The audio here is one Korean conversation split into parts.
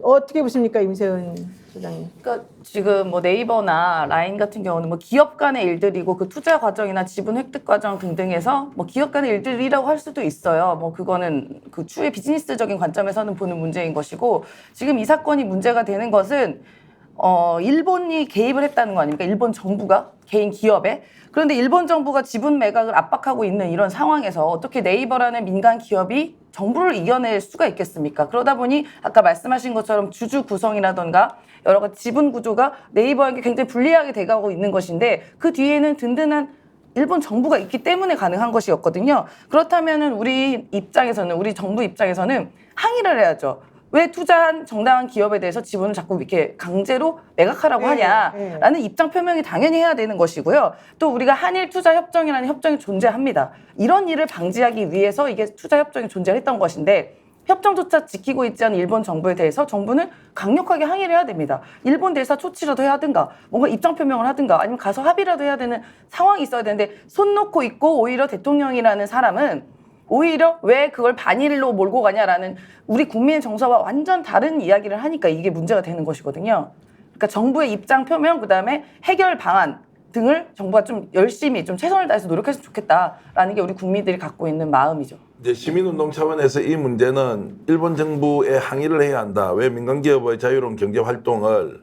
어떻게 보십니까, 임세은 소장님? 그러니까 지금 뭐 네이버나 라인 같은 경우는 뭐 기업 간의 일들이고 그 투자 과정이나 지분 획득 과정 등등에서 뭐 기업 간의 일들이라고 할 수도 있어요. 뭐 그거는 그 추후의 비즈니스적인 관점에서는 보는 문제인 것이고, 지금 이 사건이 문제가 되는 것은 일본이 개입을 했다는 거 아닙니까? 일본 정부가 개인 기업에. 그런데 일본 정부가 지분 매각을 압박하고 있는 이런 상황에서 어떻게 네이버라는 민간 기업이 정부를 이겨낼 수가 있겠습니까? 그러다 보니 아까 말씀하신 것처럼 주주 구성이라던가 여러 가지 지분 구조가 네이버에게 굉장히 불리하게 돼가고 있는 것인데, 그 뒤에는 든든한 일본 정부가 있기 때문에 가능한 것이었거든요. 그렇다면은 우리 입장에서는, 우리 정부 입장에서는 항의를 해야죠. 왜 투자한 정당한 기업에 대해서 지분을 자꾸 이렇게 강제로 매각하라고 하냐라는 입장 표명이 당연히 해야 되는 것이고요. 또 우리가 한일 투자 협정이라는 협정이 존재합니다. 이런 일을 방지하기 위해서 이게 투자 협정이 존재했던 것인데, 협정조차 지키고 있지 않은 일본 정부에 대해서 정부는 강력하게 항의를 해야 됩니다. 일본 대사 조치라도 해야 하든가, 뭔가 입장 표명을 하든가, 아니면 가서 합의라도 해야 되는 상황이 있어야 되는데, 손 놓고 있고 오히려 대통령이라는 사람은 오히려 왜 그걸 반일로 몰고 가냐라는 우리 국민의 정서와 완전 다른 이야기를 하니까 이게 문제가 되는 것이거든요. 그러니까 정부의 입장 표명, 그다음에 해결 방안 등을 정부가 좀 열심히 좀 최선을 다해서 노력했으면 좋겠다라는 게 우리 국민들이 갖고 있는 마음이죠. 이제 시민운동 차원에서 이 문제는 일본 정부에 항의를 해야 한다. 왜 민간기업의 자유로운 경제 활동을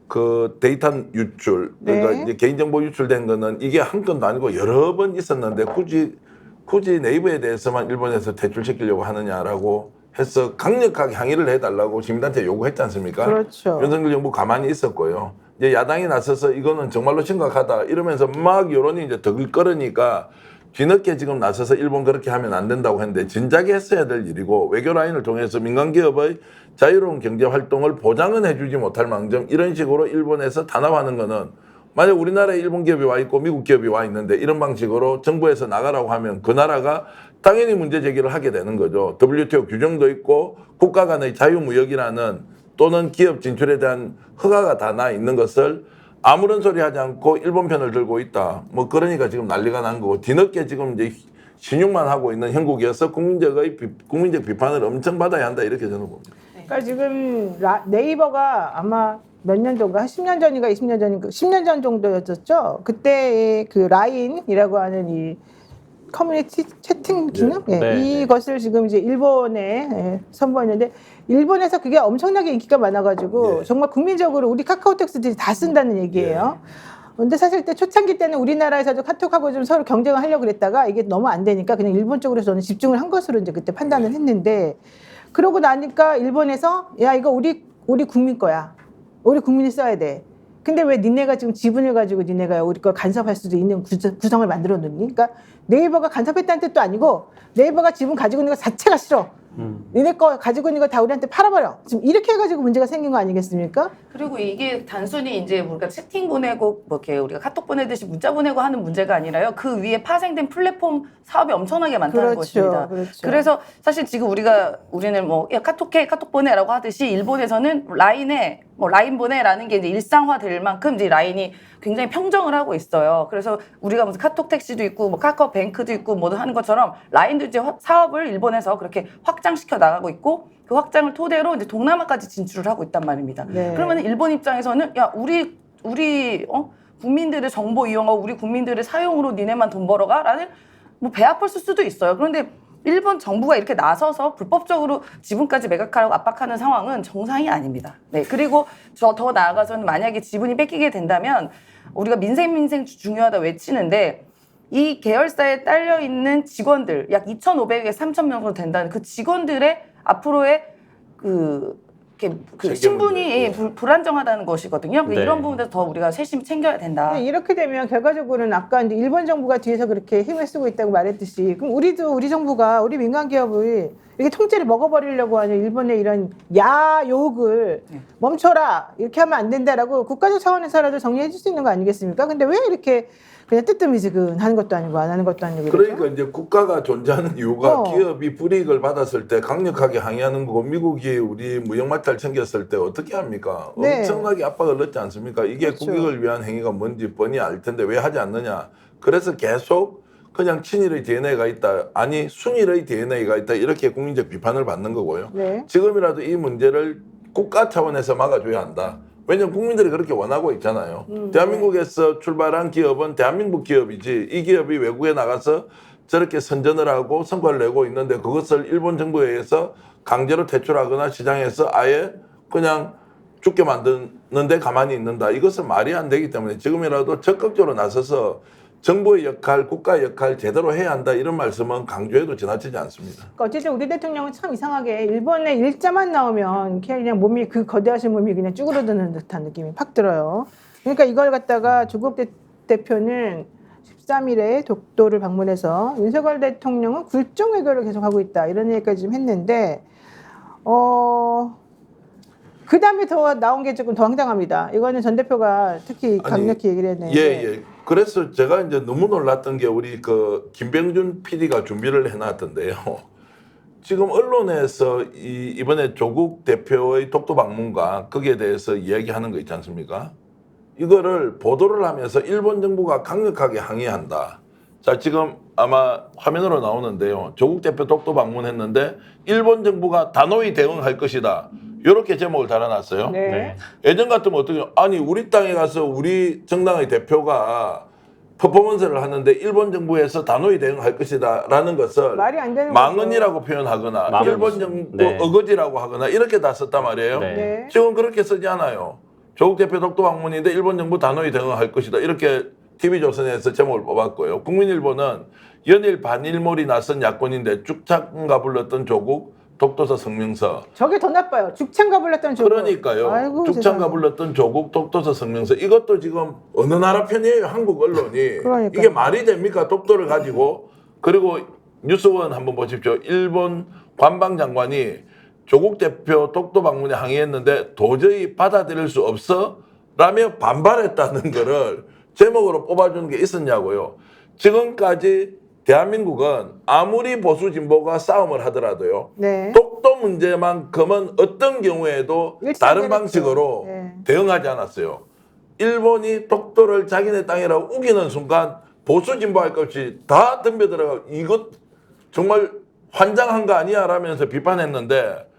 그 데이터 유출, 그러니까 이제 개인정보 유출된 거는 이게 한 건도 아니고 여러 번 있었는데 굳이 네이버에 대해서만 일본에서 퇴출시키려고 하느냐라고 해서 강력하게 항의를 해달라고 시민단체 요구했지 않습니까? 그렇죠. 윤석열 정부 가만히 있었고요. 이제 야당이 나서서 이거는 정말로 심각하다 이러면서 막 여론이 이제 더 끌으니까 뒤늦게 지금 나서서 일본 그렇게 하면 안 된다고 했는데, 진작에 했어야 될 일이고, 외교 라인을 통해서 민간기업의 자유로운 경제 활동을 보장은 해주지 못할 망정 이런 식으로 일본에서 단합하는 거는, 만약 우리나라에 일본 기업이 와 있고 미국 기업이 와 있는데 이런 방식으로 정부에서 나가라고 하면 그 나라가 당연히 문제 제기를 하게 되는 거죠. WTO 규정도 있고 국가 간의 자유무역이라는 또는 기업 진출에 대한 허가가 다 나 있는 것을 아무런 소리 하지 않고 일본 편을 들고 있다. 뭐 그러니까 지금 난리가 난 거고, 뒤늦게 지금 이제 신용만 하고 있는 형국이어서 국민적 비판을 엄청 받아야 한다 이렇게 저는 봅니다. 그러니까 지금 네이버가 아마 몇 년 전인가, 한 10년 전인가 20년 전인가, 10년 전 정도였었죠. 그때 그 라인이라고 하는 이 커뮤니티 채팅 기능? 이것을 지금 이제 일본에 선보였는데, 일본에서 그게 엄청나게 인기가 많아가지고 정말 국민적으로 우리 카카오톡스들이 다 쓴다는 얘기예요. 근데 사실 그때 초창기 때는 우리나라에서도 카톡하고 좀 서로 경쟁을 하려고 그랬다가 이게 너무 안 되니까 그냥 일본 쪽으로 저는 집중을 한 것으로 이제 그때 판단을 했는데, 그러고 나니까 일본에서 야, 이거 우리 국민 거야. 우리 국민이 써야 돼. 근데 왜 니네가 지금 지분을 가지고 니네가 우리 걸 간섭할 수도 있는 구성을 만들어 놓니? 그러니까 네이버가 간섭했다는 뜻도 아니고, 네이버가 지분 가지고 있는 거 자체가 싫어. 니네 거 가지고 있는 거 다 우리한테 팔아버려. 지금 이렇게 해가지고 문제가 생긴 거 아니겠습니까? 그리고 이게 단순히 이제 우리가 채팅 보내고 뭐 이렇게 우리가 카톡 보내듯이 문자 보내고 하는 문제가 아니라요. 그 위에 파생된 플랫폼 사업이 엄청나게 많다는 것입니다. 그렇죠. 그래서 사실 지금 우리는 뭐 야, 카톡해, 카톡 보내라고 하듯이 일본에서는 라인에 뭐 라인 보내라는 게 이제 일상화될 만큼 이제 라인이 굉장히 평정을 하고 있어요. 그래서 우리가 무슨 카톡 택시도 있고 뭐 카카오뱅크도 있고 뭐도 하는 것처럼 라인도 이제 사업을 일본에서 그렇게 확장시켜 나가고 있고, 그 확장을 토대로 이제 동남아까지 진출을 하고 있단 말입니다. 그러면 일본 입장에서는 야, 우리 국민들의 정보 이용하고 우리 국민들의 사용으로 니네만 돈 벌어가라는 뭐 배 아플 수도 있어요. 그런데 일본 정부가 이렇게 나서서 불법적으로 지분까지 매각하라고 압박하는 상황은 정상이 아닙니다. 네, 그리고 더 나아가서는 만약에 지분이 뺏기게 된다면 우리가 민생 중요하다 외치는데, 이 계열사에 딸려 있는 직원들 약 2,500에서 3,000명 정도 된다는 그 직원들의 앞으로의 그 신분이 불안정하다는 것이거든요. 이런 부분에서 더 우리가 세심히 챙겨야 된다. 이렇게 되면 결과적으로는 아까 이제 일본 정부가 뒤에서 그렇게 힘을 쓰고 있다고 말했듯이, 그럼 우리 정부가 우리 민간 기업을 이렇게 통째로 먹어버리려고 하는 일본의 이런 야욕을 멈춰라, 이렇게 하면 안 된다라고 국가적 차원에서라도 정리해 줄 수 있는 거 아니겠습니까? 근데 왜 이렇게 그냥 뜨뜻미지근 하는 것도 아니고 안 하는 것도 아니고. 그러니까 이제 국가가 존재하는 이유가 기업이 불이익을 받았을 때 강력하게 항의하는 거고, 미국이 우리 무역마찰 챙겼을 때 어떻게 합니까? 엄청나게 압박을 넣지 않습니까? 이게 국익을 위한 행위가 뭔지 뻔히 알 텐데 왜 하지 않느냐. 그래서 계속 그냥 친일의 DNA가 있다, 아니 순일의 DNA가 있다, 이렇게 국민적 비판을 받는 거고요. 지금이라도 이 문제를 국가 차원에서 막아줘야 한다. 왜냐하면 국민들이 그렇게 원하고 있잖아요. 대한민국에서 출발한 기업은 대한민국 기업이지 이 기업이 외국에 나가서 저렇게 선전을 하고 성과를 내고 있는데 그것을 일본 정부에 의해서 강제로 퇴출하거나 시장에서 아예 그냥 죽게 만드는데 가만히 있는다. 이것은 말이 안 되기 때문에 지금이라도 적극적으로 나서서 정부의 역할, 국가의 역할 제대로 해야 한다. 이런 말씀은 강조해도 지나치지 않습니다. 그러니까 어쨌든 우리 대통령은 참 이상하게 일본의 일자만 나오면 그냥 몸이 그 거대하신 몸이 그냥 쭈그러드는 듯한 느낌이 팍 들어요. 그러니까 이걸 갖다가 조국 대표는 13일에 독도를 방문해서 윤석열 대통령은 굴종 외교를 계속하고 있다. 이런 얘기까지 좀 했는데 그 다음에 더 나온 게 조금 더 황당합니다. 이거는 전 대표가 특히 강력히 얘기를 했는데. 예. 그래서 제가 이제 너무 놀랐던 게 우리 그 김병준 PD가 준비를 해놨던데요. 지금 언론에서 이번에 조국 대표의 독도 방문과 거기에 대해서 이야기하는 거 있지 않습니까? 이거를 보도를 하면서 일본 정부가 강력하게 항의한다. 자, 지금 아마 화면으로 나오는데요. 조국 대표 독도 방문했는데 일본 정부가 단호히 대응할 것이다. 이렇게 제목을 달아놨어요. 네. 예전 같으면 어떻게 아니 우리 땅에 가서 우리 정당의 대표가 퍼포먼스를 하는데 일본 정부에서 단호히 대응할 것이다라는 것을 말이 안 되는 망언이라고 표현하거나 망언. 일본 정부 네. 어거지라고 하거나 이렇게 다 썼단 말이에요. 네. 네. 지금 그렇게 쓰지 않아요. 조국 대표 독도 방문인데 일본 정부 단호히 대응할 것이다. 이렇게 TV조선에서 제목을 뽑았고요. 국민일보는 연일 반일몰이 나선 야권인데 죽창가 불렀던 조국 독도서 성명서. 저게 더 나빠요. 죽창가 불렀던 조국. 그러니까요. 아이고, 죽창가 세상에. 불렀던 조국 독도서 성명서. 이것도 지금 어느 나라 편이에요. 한국 언론이. 그러니까요. 이게 말이 됩니까? 독도를 가지고. 그리고 뉴스원 한번 보십시오. 일본 관방장관이 조국 대표 독도 방문에 항의했는데 도저히 받아들일 수 없어 라며 반발했다는 거를 제목으로 뽑아주는 게 있었냐고요. 지금까지 대한민국은 아무리 보수 진보가 싸움을 하더라도요. 네. 독도 문제만큼은 어떤 경우에도 다른 일상적이었죠. 방식으로 네. 대응하지 않았어요. 일본이 독도를 자기네 땅이라고 우기는 순간 보수 진보할 것 없이 다 덤벼들어가 이것 정말 환장한 거 아니야 라면서 비판했는데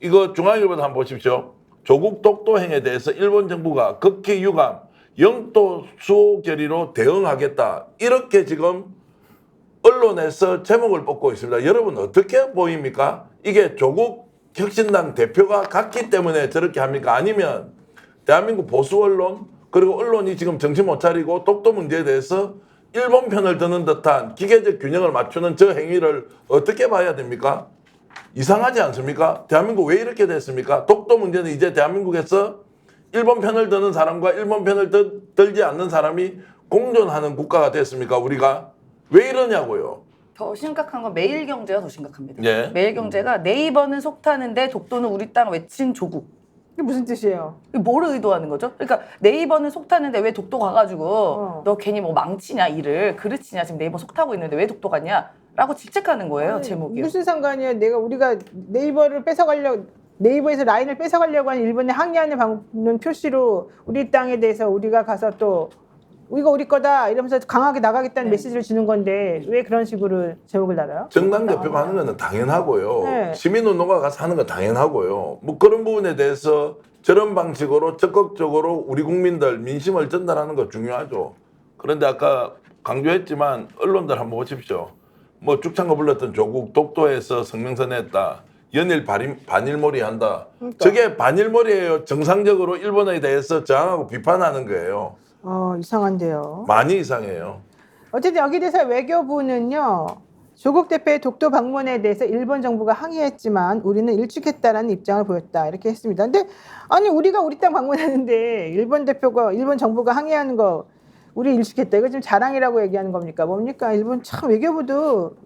이거 중앙일보도 한번 보십시오. 조국 독도 행에 대해서 일본 정부가 극히 유감, 영도 수호 결의로 대응하겠다. 이렇게 지금 언론에서 제목을 뽑고 있습니다. 여러분 어떻게 보입니까? 이게 조국 혁신당 대표가 갔기 때문에 저렇게 합니까? 아니면 대한민국 보수 언론 그리고 언론이 지금 정신 못 차리고 독도 문제에 대해서 일본 편을 드는 듯한 기계적 균형을 맞추는 저 행위를 어떻게 봐야 됩니까? 이상하지 않습니까? 대한민국 왜 이렇게 됐습니까? 독도 문제는 이제 대한민국에서 일본 편을 드는 사람과 일본 편을 들지 않는 사람이 공존하는 국가가 됐습니까? 우리가? 왜 이러냐고요. 더 심각한 건 매일경제가 더 심각합니다. 예. 매일경제가 네이버는 속타는데 독도는 우리 땅 외친 조국. 이게 무슨 뜻이에요? 이게 뭐를 의도하는 거죠? 그러니까 네이버는 속타는데 왜 독도 가가지고 너 괜히 뭐 망치냐 일을 그르치냐 지금 네이버 속타고 있는데 왜 독도 가냐? 라고 질책하는 거예요. 아니, 제목이. 무슨 상관이야? 우리가 네이버를 뺏어가려고 네이버에서 라인을 뺏어가려고 하는 일본의 항의하는 방문 표시로 우리 땅에 대해서 우리가 가서 또 이거 우리 거다 이러면서 강하게 나가겠다는 네. 메시지를 주는 건데 왜 그런 식으로 제목을 달아요? 정당 대표가 하는 거는 당연하고요. 네. 시민운동가 가서 하는 건 당연하고요. 뭐 그런 부분에 대해서 저런 방식으로 적극적으로 우리 국민들 민심을 전달하는 거 중요하죠. 그런데 아까 강조했지만 언론들 한번 보십시오. 뭐 죽창가 불렀던 조국 독도에서 성명서 냈다. 연일 반일몰이 한다. 그러니까. 저게 반일몰이에요. 정상적으로 일본에 대해서 저항하고 비판하는 거예요. 이상한데요. 많이 이상해요. 어쨌든 여기 대해서 외교부는요. 조국 대표의 독도 방문에 대해서 일본 정부가 항의했지만 우리는 일축했다라는 입장을 보였다. 이렇게 했습니다. 근데 아니 우리가 우리 땅 방문하는데 일본 정부가 항의하는 거 우리 일축했다. 이거 지금 자랑이라고 얘기하는 겁니까? 뭡니까? 일본 참 외교부도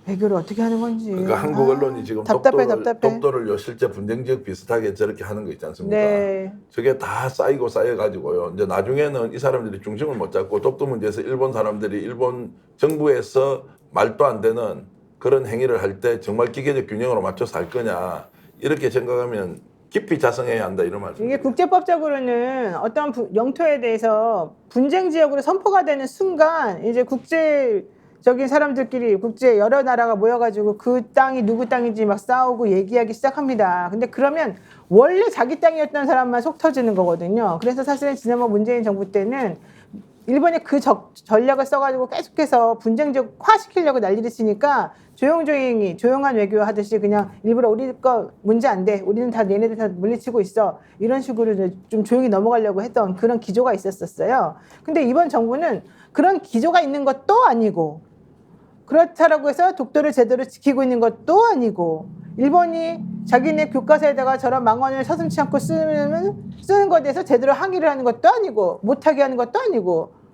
외교를 어떻게 하는 건지. 그러니까 한국 언론이 지금 답답해. 독도를 실제 분쟁 지역 비슷하게 저렇게 하는 거 있지 않습니까? 네. 저게 다 쌓여가지고요. 이제 나중에는 이 사람들이 중심을 못 잡고 독도 문제에서 일본 사람들이 일본 정부에서 말도 안 되는 그런 행위를 할 때 정말 기계적 균형으로 맞춰서 할 거냐 이렇게 생각하면 깊이 자성해야 한다 이런 말씀. 이게 국제법적으로는 어떤 영토에 대해서 분쟁 지역으로 선포가 되는 순간 이제 국제 저기 사람들끼리 국제 여러 나라가 모여가지고 그 땅이 누구 땅인지 막 싸우고 얘기하기 시작합니다. 근데 그러면 원래 자기 땅이었던 사람만 속 터지는 거거든요. 그래서 사실은 지난번 문재인 정부 때는 일본이 그 전략을 써가지고 계속해서 분쟁화시키려고 난리를 치니까 조용조용히 조용한 외교 하듯이 그냥 일부러 우리 거 문제 안 돼. 우리는 다 얘네들 다 물리치고 있어. 이런 식으로 좀 조용히 넘어가려고 했던 그런 기조가 있었어요. 근데 이번 정부는 그런 기조가 있는 것도 아니고 그렇다라고 해서 독도를 제대로 지키고 있는 것도 아니고 일본이 자기네 교과서에다가 저런 망언을 서슴지 않고 쓰는 것에 대해서 제대로 항의를 하는 것도 아니고 못하게 하는 것도 아니고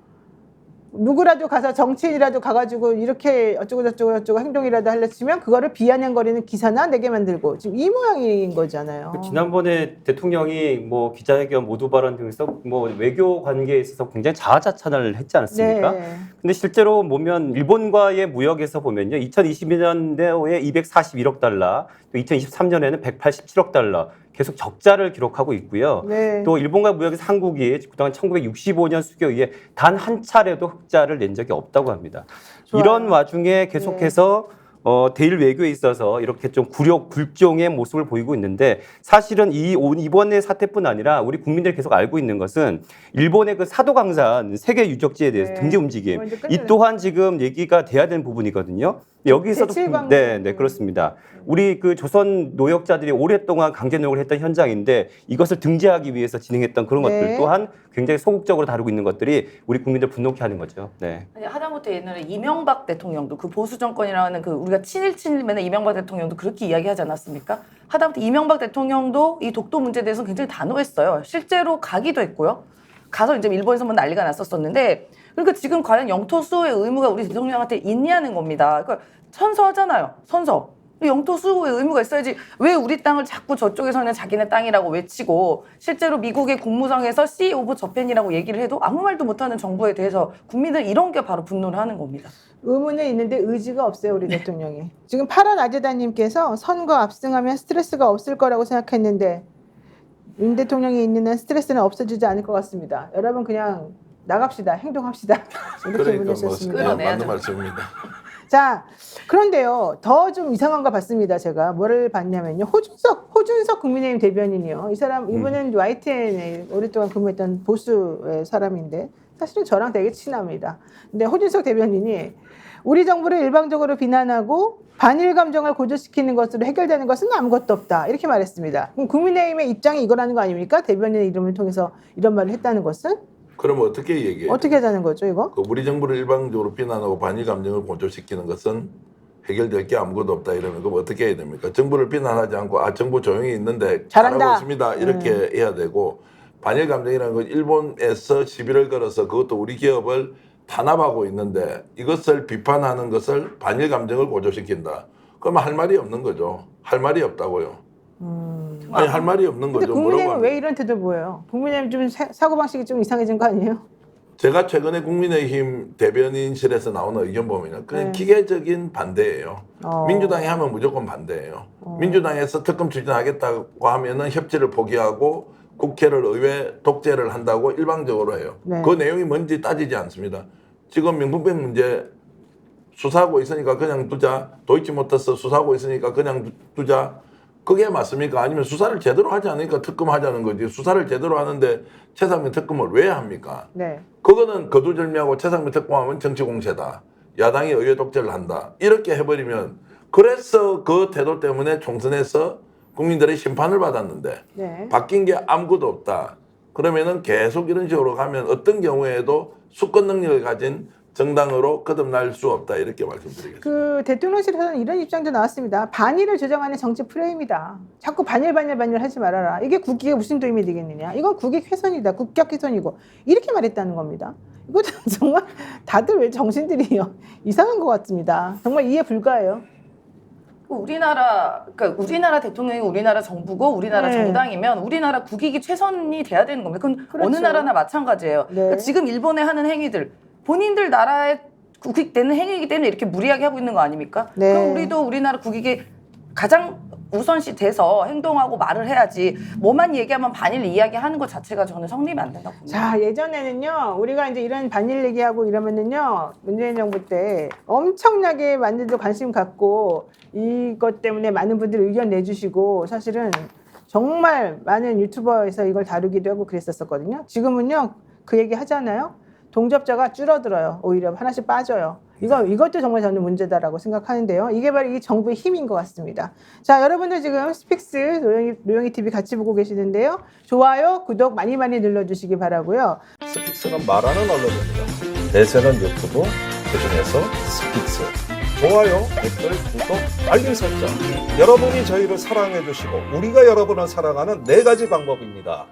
누구라도 가서 정치인이라도 가가지고 이렇게 어쩌고 행동이라도 하려 치면 그거를 비아냥거리는 기사나 내게 만들고 지금 이 모양인 거잖아요. 지난번에 대통령이 뭐 기자회견 모두 발언 등에서 뭐 외교 관계에 있어서 굉장히 자아자찬을 했지 않습니까? 네. 근데 실제로 보면 일본과의 무역에서 보면요. 2022년도에 241억 달러, 또 2023년에는 187억 달러 계속 적자를 기록하고 있고요. 네. 또 일본과 무역에서 한국이 그동안 1965년 수교 이후에 단 한 차례도 흑자를 낸 적이 없다고 합니다. 좋아요. 이런 와중에 계속해서 대일 외교에 있어서 이렇게 좀 굴종의 모습을 보이고 있는데 사실은 이번의 사태뿐 아니라 우리 국민들이 계속 알고 있는 것은 일본의 그 사도강산 세계 유적지에 대해서 네. 등재 움직임 이거 이제 이 끝내네. 또한 지금 얘기가 돼야 되는 부분이거든요. 여기서도 대칠광. 네, 그렇습니다. 우리 그 조선 노역자들이 오랫동안 강제 노역을 했던 현장인데 이것을 등재하기 위해서 진행했던 그런 네. 것들 또한 굉장히 소극적으로 다루고 있는 것들이 우리 국민들 분노케 하는 거죠. 네. 아니, 하다못해 옛날에 이명박 대통령도 그 보수 정권이라는 그 우리가 친일 맨날 이명박 대통령도 그렇게 이야기하지 않았습니까? 하다못해 이명박 대통령도 이 독도 문제에 대해서 굉장히 단호했어요. 실제로 가기도 했고요. 가서 이제 일본에서 뭐 난리가 났었었는데 그러니까 지금 과연 영토 수호의 의무가 우리 대통령한테 있냐는 겁니다. 그러니까 선서하잖아요. 선서. 영토 수호의 의무가 있어야지 왜 우리 땅을 자꾸 저쪽에서는 자기네 땅이라고 외치고 실제로 미국의 국무성에서 Sea of Japan이라고 얘기를 해도 아무 말도 못하는 정부에 대해서 국민들 이런 게 바로 분노를 하는 겁니다. 의문은 있는데 의지가 없어요 우리 대통령이. 지금 파란 아재다님께서 선거 압승하면 스트레스가 없을 거라고 생각했는데 윤 대통령이 있는 한 스트레스는 없어지지 않을 것 같습니다. 여러분 그냥 나갑시다. 행동합시다. 이렇게 그러니까 뭐 보내셨습니다. 끌어내야죠. 맞는 말씀입니다. 자, 그런데요, 더 좀 이상한 거 봤습니다. 제가 뭐를 봤냐면요, 호준석 국민의힘 대변인이요. 이 사람 이분은 YTN에 오랫동안 근무했던 보수의 사람인데 사실은 저랑 되게 친합니다. 근데 호준석 대변인이 우리 정부를 일방적으로 비난하고 반일 감정을 고조시키는 것으로 해결되는 것은 아무것도 없다 이렇게 말했습니다. 그럼 국민의힘의 입장이 이거라는 거 아닙니까? 대변인의 이름을 통해서 이런 말을 했다는 것은 그럼 어떻게 얘기해요? 어떻게 하자는 거죠, 이거? 그 우리 정부를 일방적으로 비난하고 반일 감정을 고조시키는 것은 해결될 게 아무것도 없다 이러면 그럼 어떻게 해야 됩니까? 정부를 비난하지 않고 아 정부 조용히 있는데 잘한다. 잘하고 있습니다 이렇게 해야 되고 반일 감정이라는 건 일본에서 시비를 걸어서 그것도 우리 기업을 탄압하고 있는데 이것을 비판하는 것을 반일 감정을 고조시킨다. 그러면 할 말이 없는 거죠. 할 말이 없다고요. 아니 할 말이 없는 근데 거죠. 국민의힘은 뭐라고 왜 이런 태도 보여요? 국민의힘 좀 사고방식이 좀 이상해진 거 아니에요? 제가 최근에 국민의힘 대변인실에서 나오는 의견 보면 그냥 네. 기계적인 반대예요. 어. 민주당이 하면 무조건 반대예요. 민주당에서 특검 추진하겠다고 하면은 협치를 포기하고 국회를 의회 독재를 한다고 일방적으로 해요. 네. 그 내용이 뭔지 따지지 않습니다. 지금 명품백 문제 수사하고 있으니까 그냥 두자. 도이치모터스 수사하고 있으니까 그냥 두자. 그게 맞습니까? 아니면 수사를 제대로 하지 않으니까 특검하자는 거지. 수사를 제대로 하는데 최상민 특검을 왜 합니까? 네. 그거는 거두절미하고 최상민 특검하면 정치 공세다. 야당이 의회 독재를 한다. 이렇게 해버리면 그래서 그 태도 때문에 총선에서 국민들의 심판을 받았는데 네. 바뀐 게 아무것도 없다. 그러면은 계속 이런 식으로 가면 어떤 경우에도 수권 능력을 가진 정당으로 거듭날 수 없다. 이렇게 말씀드리겠습니다. 그 대통령실에서는 이런 입장도 나왔습니다. 반일을 주장하는 정치 프레임이다. 자꾸 반일 하지 말아라. 이게 국익에 무슨 도움이 되겠느냐. 이건 국익 훼손이다. 국격 훼손이고 이렇게 말했다는 겁니다. 이거 정말 다들 왜 정신들이 이상한 것 같습니다. 정말 이해 불가해요. 그러니까 우리나라 대통령이 우리나라 정부고 우리나라 네. 정당이면 우리나라 국익이 최선이 돼야 되는 겁니다. 그건 그렇죠. 어느 나라나 마찬가지예요. 네. 그러니까 지금 일본에 하는 행위들 본인들 나라의 국익되는 행위이기 때문에 이렇게 무리하게 하고 있는 거 아닙니까? 네. 그럼 우리도 우리나라 국익이 가장 우선시 돼서 행동하고 말을 해야지 뭐만 얘기하면 반일 이야기하는 것 자체가 저는 성립이 안 된다고 봅니다. 자, 예전에는요, 우리가 이제 이런 반일 얘기하고 이러면은요, 문재인 정부 때 엄청나게 많이들 관심 갖고 이것 때문에 많은 분들이 의견 내주시고 사실은 정말 많은 유튜버에서 이걸 다루기도 하고 그랬었거든요. 지금은요, 그 얘기 하잖아요. 동접자가 줄어들어요. 오히려 하나씩 빠져요. 이것도 정말 저는 문제다라고 생각하는데요. 이게 바로 이 정부의 힘인 것 같습니다. 자, 여러분들 지금 스픽스 노영희 TV 같이 보고 계시는데요. 좋아요, 구독 많이 눌러주시기 바라고요. 스픽스는 말하는 언론입니다. 대세는 유튜브, 그중에서 스픽스. 좋아요, 댓글, 구독, 알림 설정. 여러분이 저희를 사랑해 주시고 우리가 여러분을 사랑하는 4가지 방법입니다.